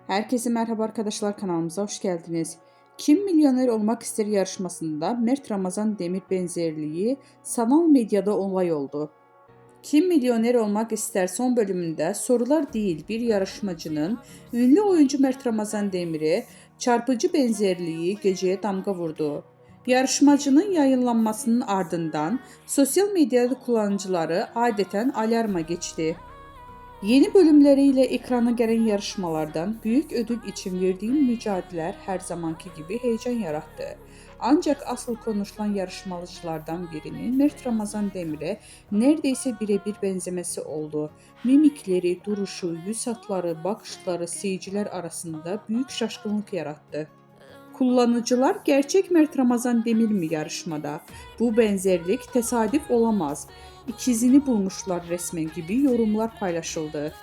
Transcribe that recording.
Herkese merhaba arkadaşlar, kanalımıza hoş geldiniz. Kim Milyoner Olmak İster yarışmasında Mert Ramazan Demir benzerliği sanal medyada olay oldu. Kim Milyoner Olmak İster son bölümünde sorular değil bir yarışmacının ünlü oyuncu Mert Ramazan Demir'e çarpıcı benzerliği geceye damga vurdu. Yarışmacının yayınlanmasının ardından sosyal medyada kullanıcıları adeten alarma geçti. Yeni bölümleriyle ekrana gelen yarışmalardan büyük ödül için verdiğim mücadeleler her zamanki gibi heyecan yarattı. Ancak asıl konuşulan yarışmacılardan birinin Mert Ramazan Demir'e neredeyse birebir benzemesi oldu. Mimikleri, duruşu, yüz hatları, bakışları seyirciler arasında büyük şaşkınlık yarattı. Kullanıcılar gerçek Mert Ramazan Demir mi yarışmada? Bu benzerlik tesadüf olamaz. İkizini bulmuşlar resmen gibi yorumlar paylaşıldı.